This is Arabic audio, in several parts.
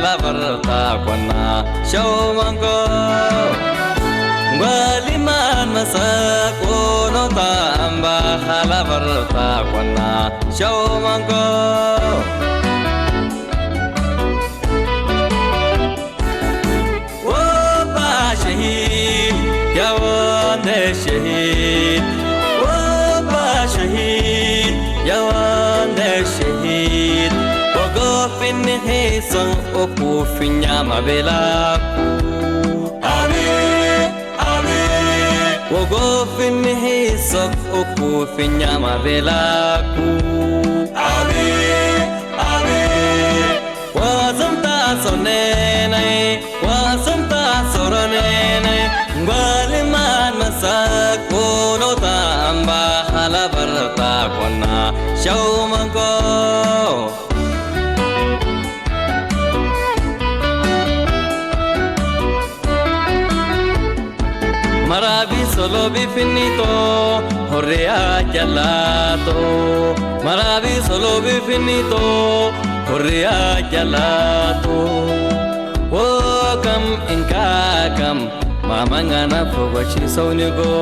halabarta kwana shawmango Waliman masakono tamba halabarta kwana shawmango Shahid ya wande shahid Waba shahid ya wande shahid Wagofin hisan okufin nyama belaku Amin Amin Wagofin hisan okufin nyama belaku Amin Amin Wazamta sonenai Wazamta soranenai Waliman masakono tamba halabarta kwana shawmango Maravi solo bifinito horrea jalato Maravi solo bifinito horrea jalato Wakam inkakam mamangana fogachi saunigo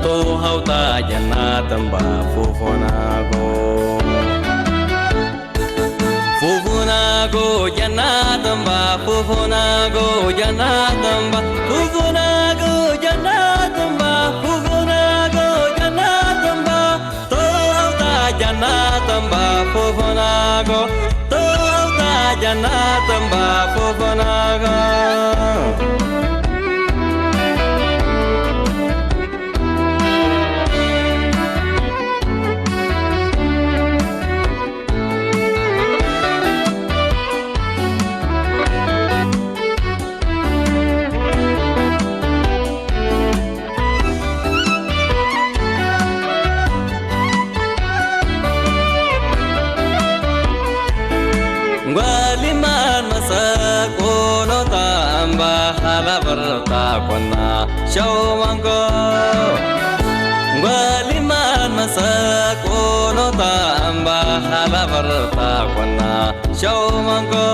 to hauta jannatam ba fufunago fufunago jannatam ba fufunago jannatam ba fufunago jannatam ba fufunago jannatam ba to hauta jannatam ba fufunago to hauta jannatam ba fufunago Waliman masakono tamba halabarta kwana shawmango Waliman masakono tamba halabarta kwana shawmango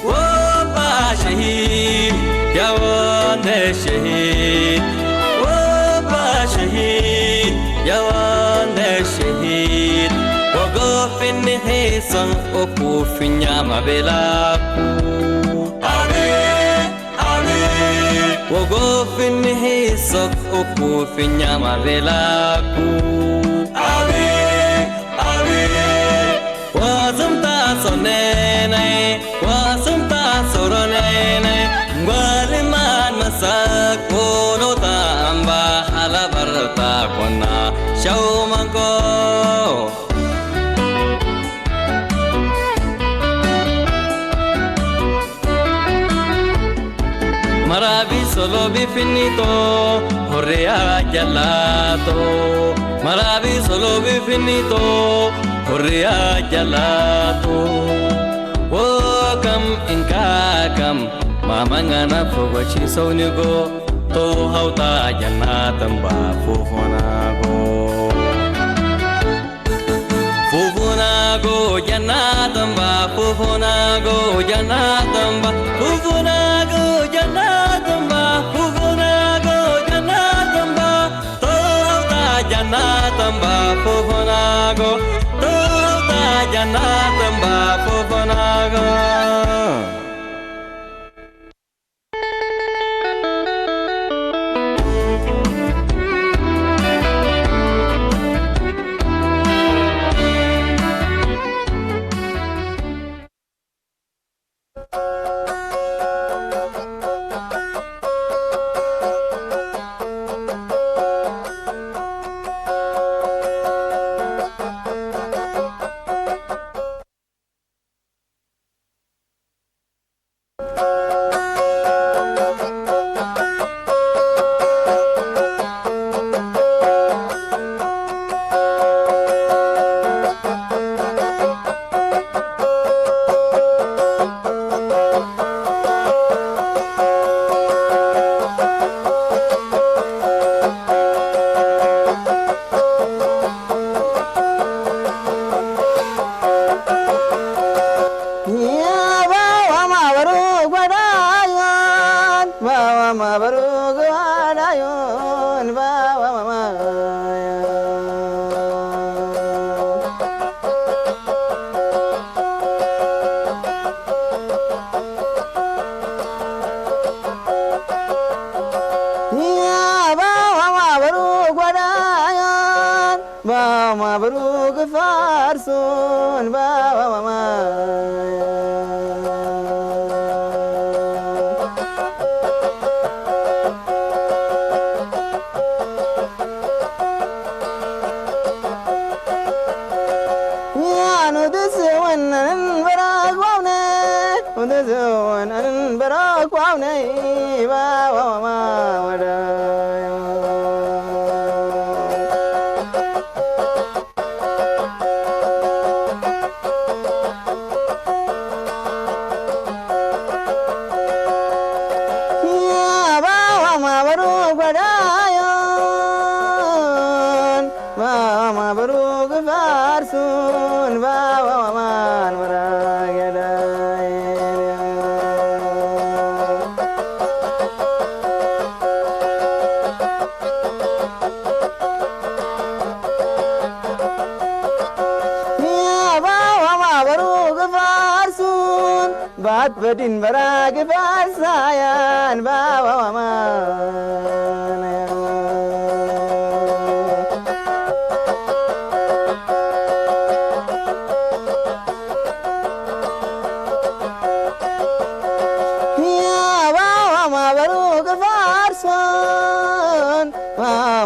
Waba shahid ya wande shahid Waba shahid ya wande shahid Wagofin hisan okufin nyama belaku Amin Amin Wagofin hisan okufin nyama belaku Amin Amin Wazamta sonenai Wazamta soranenai Waliman masakono tamba halabarta kwana shawmango Maravi solo bifinito horrea jalato Maravi solo bifinito horrea jalato Wakam inkakam mamangana fogachi saunigo to hauta jannatam ba fufunago Fufunago jannatam ba fufunago jannatam ba fufunago jannatam ba fufunago jannatam ba to hauta jannatam ba fufunago to hauta jannatam ba fufunago مبروك فارسون بابا ما يا ندس ونن براك ووني ندس ونن براك ووني بابا ما ودا مبروك فارسون بابا ومان وراك يا بابا مبروك فارسون بعد بدين براك فارسايان بابا ومان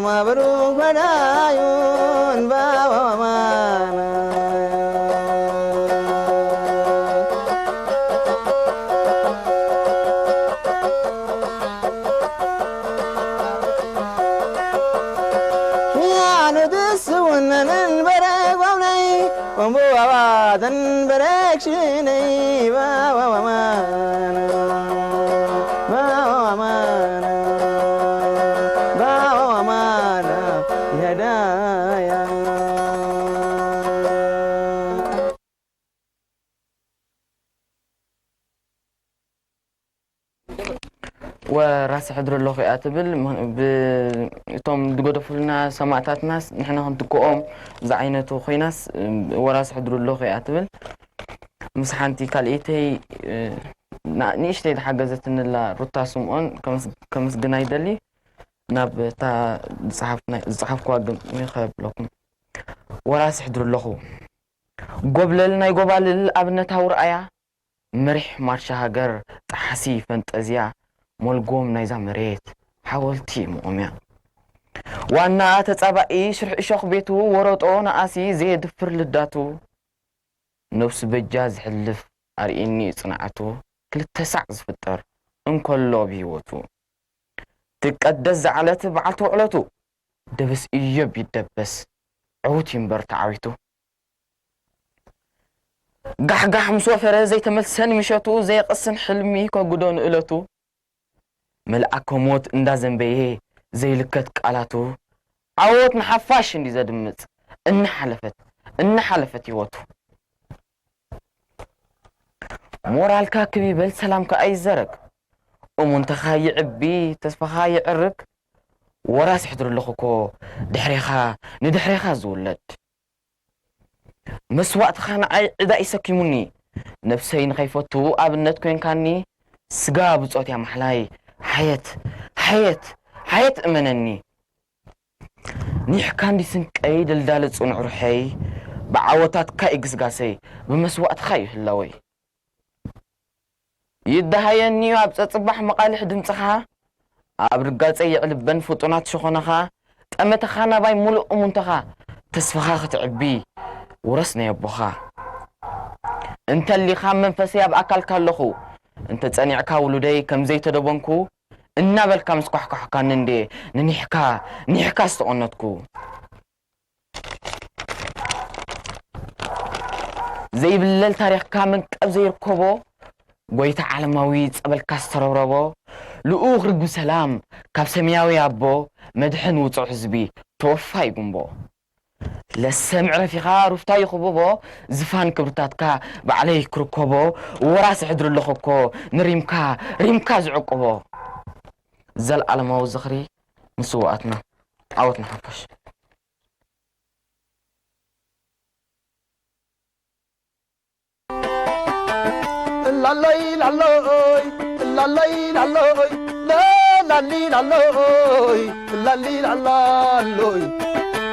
مبروك بدايون بابا مانا يا ندس ونن بريك ووني ومبوا وادن بريك شيني بابا مانا بابا مانا وراس حضر الله في أتبل بتوم دقودف لنا سماعتات ناس نحن هنتقوم زعينته خوي ناس وراس حضر الله في أتبل مسحانتي كاليتي نيشتي حجزت إن لا رتا سمعون كمس جناي دلي ناب تا صحف قاعد ميخاب لكم وراس حضر الله قبل لنا يقبل الأبنة هور أيا مريح مارش هاجر تحسي فانتازيا ملقوم نايزا مريت حاولتي مؤميا وانا تتصابعي شرح شوخ بيتو ورطو نقاسي زي دفر لداتو نفس بجاز حلف أرئيني صنعتو كل تسع زفتر انكولو بيوتو تقدس زعلت بعلتو علتو دبس إيب يدبس عوتي مبرت عويتو قح مسوفر زي تملسن مشاتو زي قصن حلمي كقدون إلتو ملأك موت اندازن بيه زي لكت قالاتو عوت نحفاش اندي زدمت ان حلفت يوتو مورالكا كبي بل سلامك اي زرق ومنتخا يعبي تسفخا يعرك وراس حضر لخوكو ندحريخا زولد مسوقت خان عدا يسكيموني نفسي نخيفتو ابنت كوين كاني سقا بصوت يا محلاي حياة امنني نيح كان دي سنك اي دلدالة صنع روحي بعوتات كايقس قاسي بمسوقت خايف اللوي يدهايني وابس صباح مقالح دمصخها ابرقاص يعلبن فطونات شخونخا طمتخانا باي ملؤ منتخا تسفخا ختعبي ورسنا يبوخا انت اللي خام منفسي باكل كالخو انت تصنيعكا ولدي كم زي تدبنكو النابل كم سكحكح كان ندي نحكا استقنتكو زي بالليل تاريخ كامن قب زي ركبو قويت عالماوي صبل كاستروربو لؤوخ رب سلام كاب سمياوي ابو مدحن وصع حزبي توفاي بمبو لسمع رفيقا رفتا يخبوبو زفان كبرتاتكا بعليه كركبو وراس حضر لخوكو ريمكا زعقبو زل على ما وزخري مسوقاتنا عوضنا حفش لا لا لا لا لا لا لا لا لا لي لا لوي لا لي لا لا لوي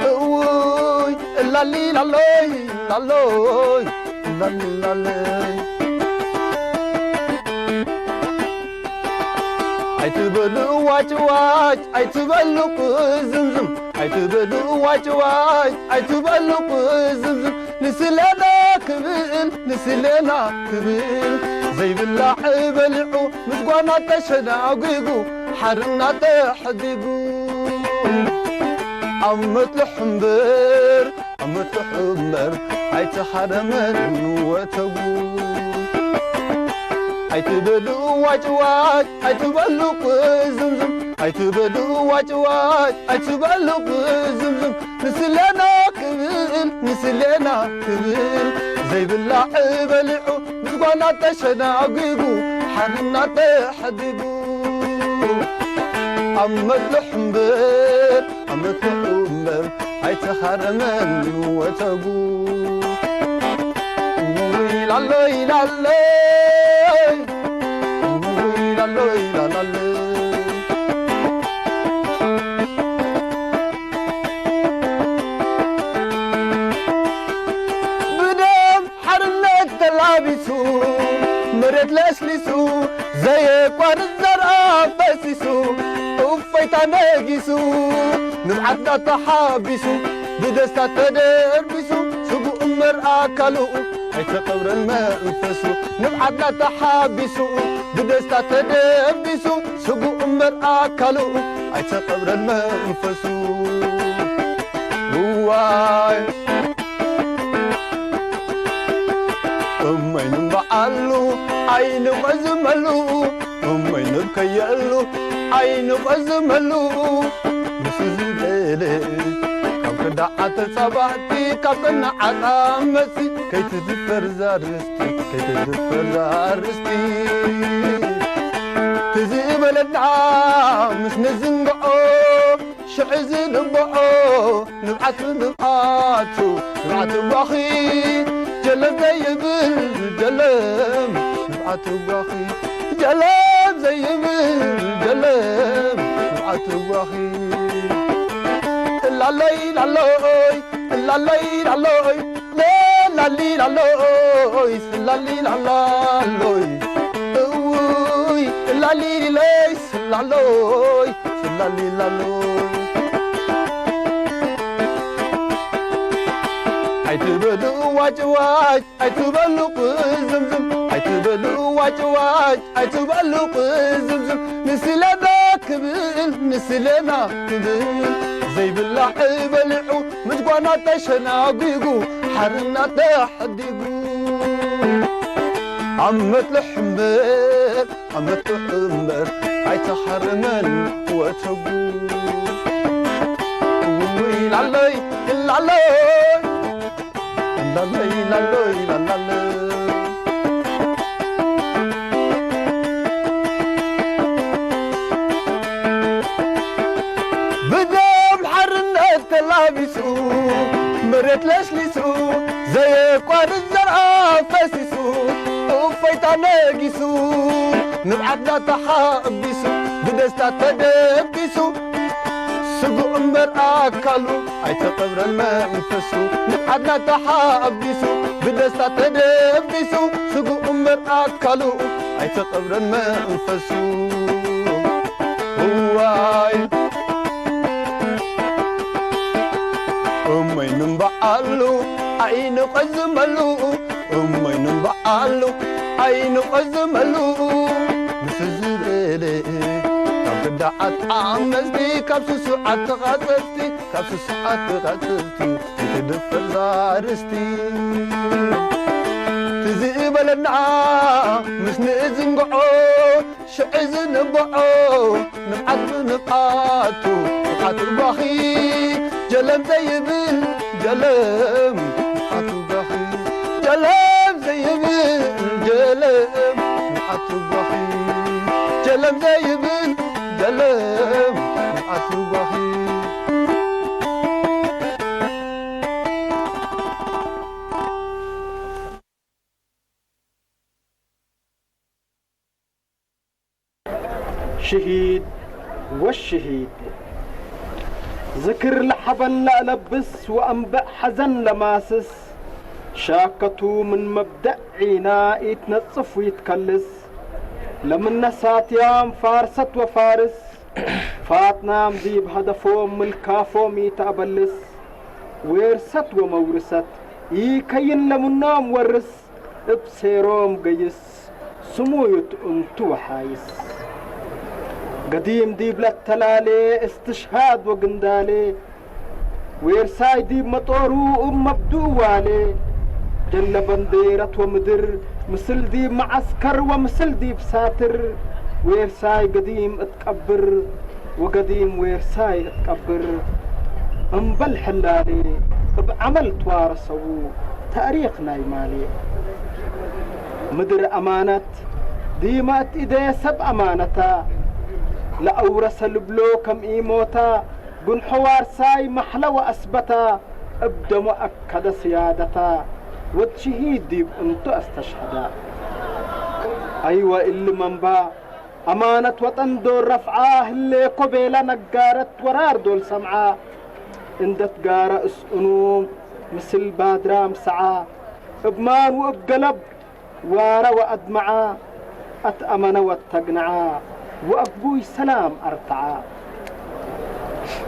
اوي لا لي لا لوي لا لوي لا لي لا لوي ايتبلو واج واج ايتبلو زمزم ايتبلو واج واج ايتبلو زمزم نسلنا كبل نسلنا كبل زي بالله بلعو مسقوانا تشناقيقو حرنا تحديقو عمت الحمبر عمت الحمبر عيت حرمن وتبو عيتبلو واج واج عيتبلو زمزم عيتبلو واج واج عيتبلو زمزم نسلنا كبل نسلنا كبل زي بالله بلعو مسقوانا تشناقيقو حرنا تحديقو عمت الحمبر عمت الحمبر عيت حرمن وتبو لا لا لا لا لا لا لا لا بدم حرنا تلابسو مرت لاسلسو زي قوان الزرع بسيسو وفيت ناقسو نبعتنا تحابسو بدستا تدربسو سقو أمر آكلو عيت قبر الماء انفسو نبعتنا تحابسو بدستا تدربسو سقو أمر آكلو عيت قبر الماء انفسو واي أمين بعلو عين بزملو أمين بكيلو عين بزملو مسزبلي كم كدعت صبعتي كم نعت عمسي كي تزفر زارستي كي تزفر زارستي تزيبل الدعام مش نزنقعو شعز نبعو نبعت نبعاتو نبعت بخي جلب زي بالجلب نبعت بخي جلب زي بالجلب نبعت بخي لا لا لا لا لا لا لا لا لا لا لا لا لا لي ليس لا لوي لا لي لا لوي عيتبلو واج واج عيتبلو زمزم عيتبلو واج واج عيتبلو زمزم نسلنا كبل نسلنا كبل زي بالله بلعو مسقوانا تشناقيقو حرنا تحديقو عمت الحمبر عمت الحمبر عيت حرمن وتبو لا لا لا لا لا لا لا لا لا بدم حرنا تلابسو مرت لاسلسو زي قوان الزرع فاسسو وفيت ناقسو نبعتنا تحابسو بدستا تدبسو سقو أمر آكلو عيت قبر الماء انفسو نبعتنا تحابسو بدستا تدبسو سقو أمر آكلو عيت قبر الماء انفسو هواي أمي نبعلو عين قزملو أمي نبعلو عين قزملو مسزبلي كم كدعت عمزتي كبسو سعات غزلتي كبسو سعات غزلتي تدفر زارستي تزيب لنا مش نزنقعو شعز نبعو نبعت نبعاتو نبعت البخي جلم زي بالجلم نبعت البخي جلم زي بالجلم نبعت البخي جلم زي بالجلم نبعت البخي شهيد والشهيد ذكر لحبا لا لبس وأنبأ حزن لماسس شاكتو من مبدأ عناء يتنصف ويتكلس لمن نسات يام فارست وفارس فاتنام ذيب هدفوم ملكافوم يتقبلس ويرست ومورست يكين لمنام ورس ابسيروم قيس سمويت انتو حايس قديم ديب للتلالي استشهاد وقندالي ويرساي ديب مطورو مبدو والي جل بنديرة ومدر مثل ديب معسكر ومثل ديب ساتر ويرساي قديم اتكبر وقديم ويرساي اتكبر انبل حلالي بعمل توارسو تاريخنا يمالي مدر أمانة ديمات إيدي سب أمانتا لأورس البلو كم إيموتا قن حوار ساي محلى وأسبتا ابدا مؤكد سيادتا والشهيد ديب انتو استشهدا أيوة اللي منبا أمانة وطن دور رفعاه اللي قبيلة نقارت ورار دول سمعا اندت قارة اسقنوم مثل بادرام سعا ابمان وابقلب وارا وأدمعا أتأمن واتقنعا وأبوي سلام أرتعا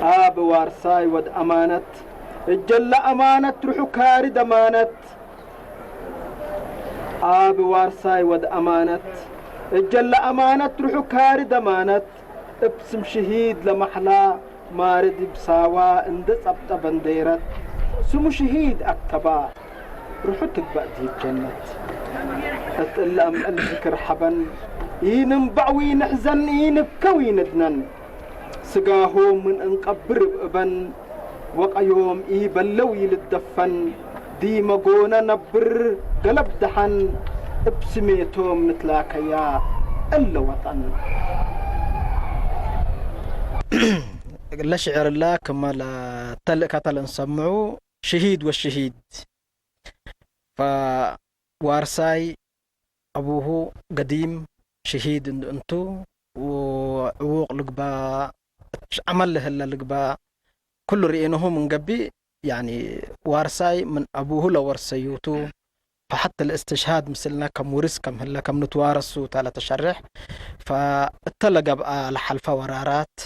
آب وارساي ود أمانت الجل أمانة روحو كارد أمانة آب وارساي ود أمانة الجل أمانة روحو كارد أمانة ابسم شهيد لمحلا مارد بساوا اندس أبتا بنديرت سمو شهيد أكتبا روحو تقبأ دي بجنة اتقلم الذكر حبن ينبعوي نحزن ينبكوي ندنن سقاهم من انقبر بأبن وقيوم يبلوي للدفن دي مقونا نبر قلب دحن ابسميتهم نتلاكيا إلا وطن لا شعر الله كما لا كتل نسمعو شهيد والشهيد فوارساي أبوه قديم شهيد انتو وعوق لقبا عمل له لقبا كل رئينه من قبي يعني وارساي من أبوه لورسيوتو فحتى الاستشهاد مثلنا كم ورس كم هلا كم نتوارسو تالا تشرح فالتلقى بقى لحلفة ورارات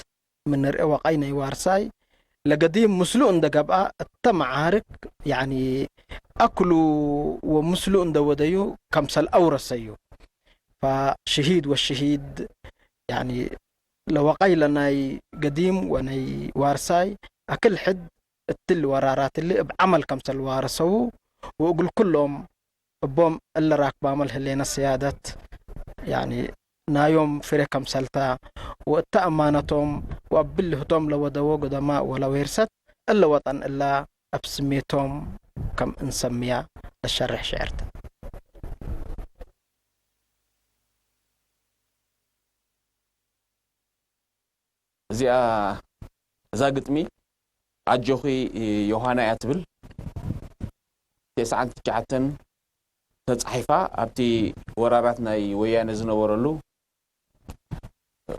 من وقينا وارساي لقديم مسلون دا بقى التمعارك يعني أكلوا ومسلون دا وديو كمسل أورسيو فشهيد والشهيد يعني لو قيلنا قديم وني وارساي أكل حد التل ورارات اللي بعمل كمسل وارسو وأقول كلهم بوم اللي راك بعمل هلينا السيادات يعني نايوم فريق كمسلتا وأمانتهم وأبلهتهم لو دو قدماء ولا ويرست إلا وطن إلا أبسميتهم كم نسميها للشرح شعرته زاقتمي عجوخي يوهانا ياتبل تسعة تجعتن تصحيفة أبتي وراراتنا ويانا زنورلو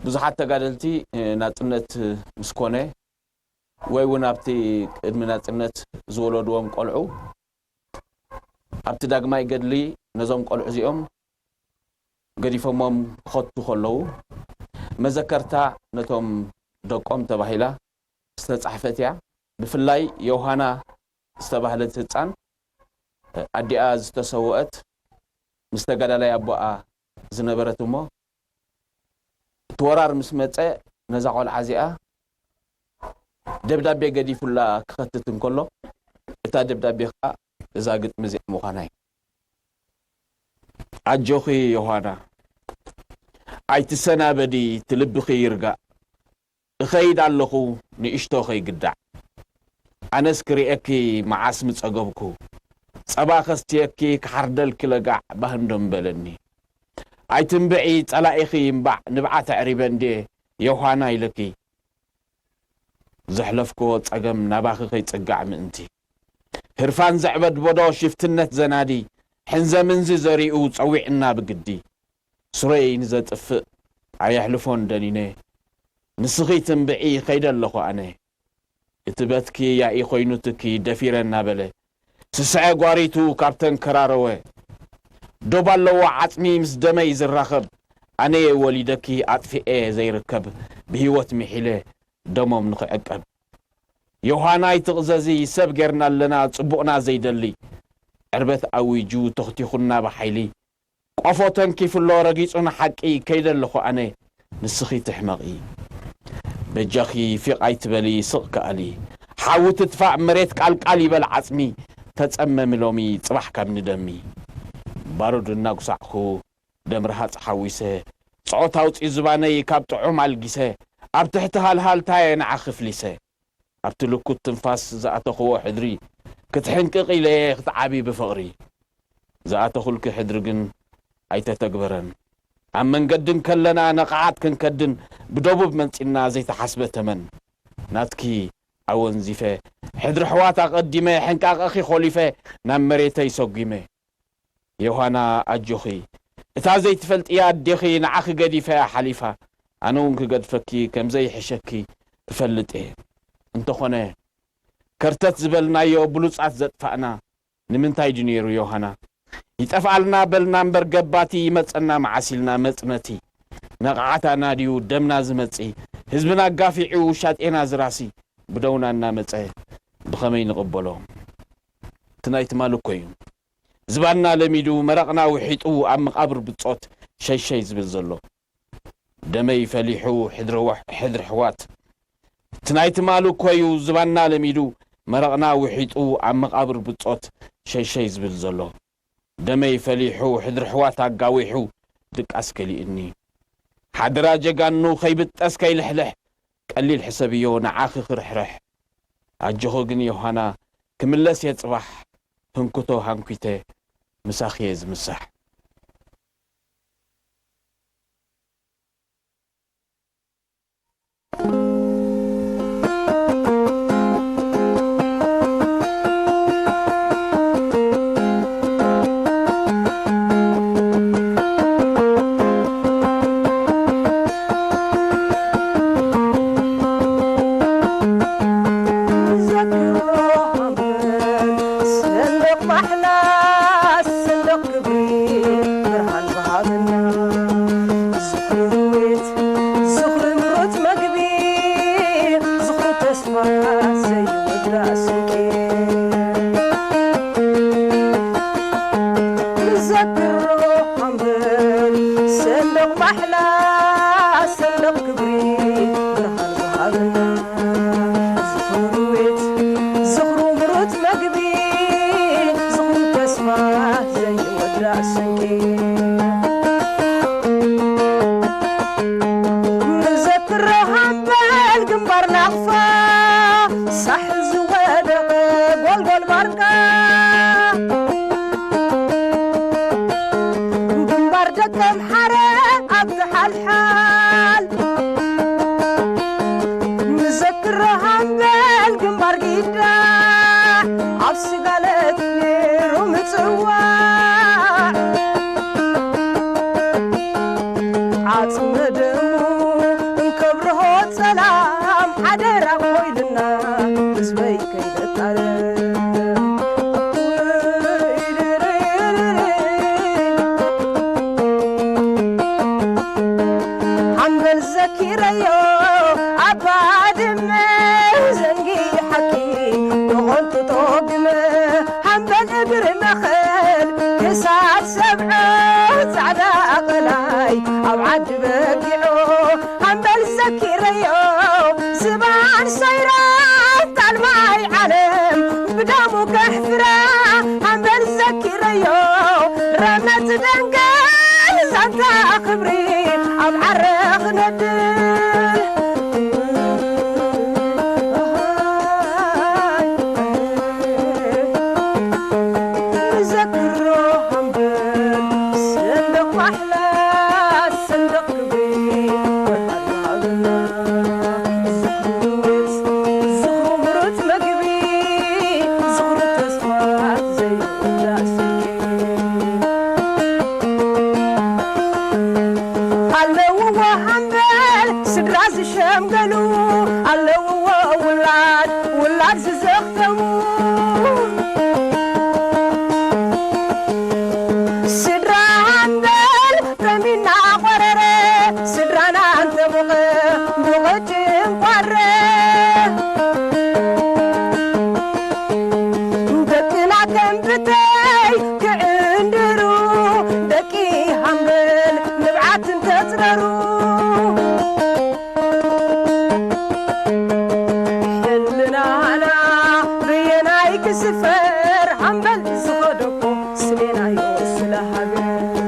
بزحات تقادلتي ناتنت مسكونة ويونا أبتي ناتنت زولو دوام قلعو أبتي داقماي قدلي نظام قلعو زيهم قديفة مام خطو خلو مذكرتا نتوم دقوم تباهيلا استتصحفتيا بفلاي يوهانا استباهلت تتعان أديا زتسوأت مستقالا يابقى زنبرتمو تورار مسمتة نزاقو العزيئة دبدابي قدي فلا كختتن كله اتا دبدابي خا زاقت مزيء مخاناي عجوخي يوهانا عيت السنة بدي تلبخي يرقى خيد علقو نئشتوخي قدع أنا سكري أكي معاسم تساقبكو صباخستي أكي كحردل كلاقع بهندم بلني عيتم بعيد على إخي ينبع نبعة تعريبان دي يوحانا يلكي زحلفكو تساقم نباخي تساقع منتي هرفان زعبد بدو شفتنت زنادي حنزا منزي زريقو تسويعنا بقدي سرين زتفق ኣየሕልፎን ደኒነ ንስኺ ትንብዒ ኸይደ ኣለኹ ኣነ እቲ በትኪ ያኢ ኾይኑ ትኪ ደፊረና በለ ስስዐ ጓሪቱ ካብተን ከራረወ ዶብ ኣለዎ ዓፅሚ ምስ ደመይ ዝራኸብ ኣነ ወሊደኪ ኣጥፊኤ ዘይርከብ ብህይወት ምሒለ ደሞም ንኽዕቀብ ዮሃና ይትቕዘዚ ሰብ ጌርና ኣለና ጽቡቕና ዘይደሊ ዕርበት ኣዊጁ ተኽቲኹና ብሓይሊ ቆፎ ተንኪፍሎ ረጊጹን ሓቂ ከይደ ኣለኹ ኣነ ንስኺ ትሕመቒ በጃኺ ፊቕ ኣይትበሊ ስቕ ከኣሊ ሓዊ ትጥፋዕ መሬት ቃልቃል ይበል ዓፅሚ ተጸመም ሎሚ ጽባሕ ካብ ንደሚ ባሩድ እናጉሳዕኹ ደምርሃ ፀሓዊሰ ጾዖት ኣውፂ ዝባነይ ካብ ጥዑም ኣልጊሰ ኣብ ትሕቲ ሃልሃልታየ ንዓኺ ፍሊሰ ኣብቲ ልኩት ትንፋስ ዝኣተኽዎ ሕድሪ ክትሕንቅቕ ኢለ ክትዓቢ ብፍቕሪ ዝኣተኹልኪ ሕድሪ ግን ኣይተተግበረን ኣብ መንገድን ከለና ነቕዓት ክንከድን ብደቡብ መንፂና ዘይተሓስበ ተመን ናትኪ ኣወንዚፈ ሕድሪ ሕዋት ኣቐዲመ ሕንቃቐኺ ኾሊፈ ናብ መሬተይ ሰጊመ ዮሃና ኣጆኺ እታ ዘይትፈልጥያ ኣዴኺ ንዓኺ ገዲፈ ሓሊፋ ኣነ እውን ክገድፈኪ ከምዘይሕሸኪ ትፈልጥ እየ እንተኾነ ከርተት ዝበልናዮ ብሉፃት ዘጥፋእና ንምንታይ ድዩ ነይሩ ዮሃና ይጠፍኣልና በልና እምበር ገባቲ ይመፀና መዓሲልና መፅመቲ ነቕዓታና ድዩ ደምና ዝመፂ ህዝብና ኣጋፊዑ ሻጤና ዝራሲ ብደውና እናመፀ ብኸመይ ንቕበሎ እቲ ናይቲ ማልኮ እዩ ዝባና ለሚዱ መረቕና ውሒጡ ኣብ መቓብር ብፆት ሸይሸይ ዝብል ዘሎ ደመይ ፈሊሑ ሕድሪ ሕዋት እቲ ናይቲ ማልኮ እዩ ዝባና ለሚዱ መረቕና ውሒጡ ኣብ መቓብር ብፆት ሸይሸይ ዝብል ዘሎ ደመይ ፈሊሑ ሕድሪ ሕዋት ኣጋዊሑ ድቃስ ከሊእኒ ሓደራ ጀጋኑ ኸይብጠስ ከይልሕልሕ ቀሊል ሕሰብዮ ንዓኺ ክርሕርሕ ኣጆኹ ግን ዮሃና ክምለስ እየ ጽባሕ ህንኩቶ ሃንኩተ ምሳኽየ ዝምሳሕ Hello, سنبتي كعندرو دكي همبل نبعت تتررو حلنا أنا بيناي كسفر همبل زخدكو سنينا يوصل هبل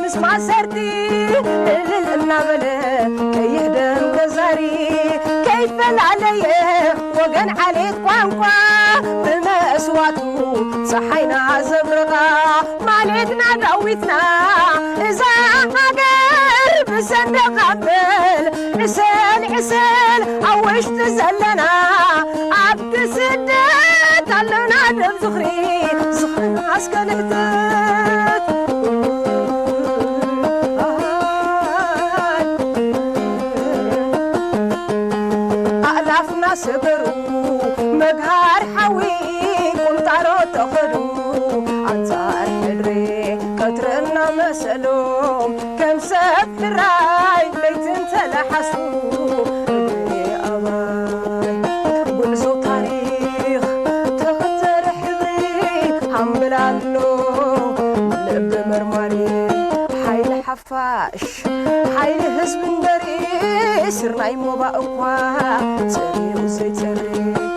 اسمع سردي للنبلة كيهدم كزاري كيف علي وقن عليك قوانقوا بمسواتو صحينا زبرغا مالتنا دويتنا إذا أقر بسندق قبل عسل عسل أوش تزلنا عبد سدت علنا دم زخري زخري عسكلتت سبرو مقهار حوي قمطارو تخدو أنصار حدري كترنا مسلوم كم سبت الراي بيت انت لحسو ادري أباي قلزو تاريخ تغتر حضري حملالو لب مرماري حيل حفاش حيل حزب دري سرناي موبا اقوا تري وزي تري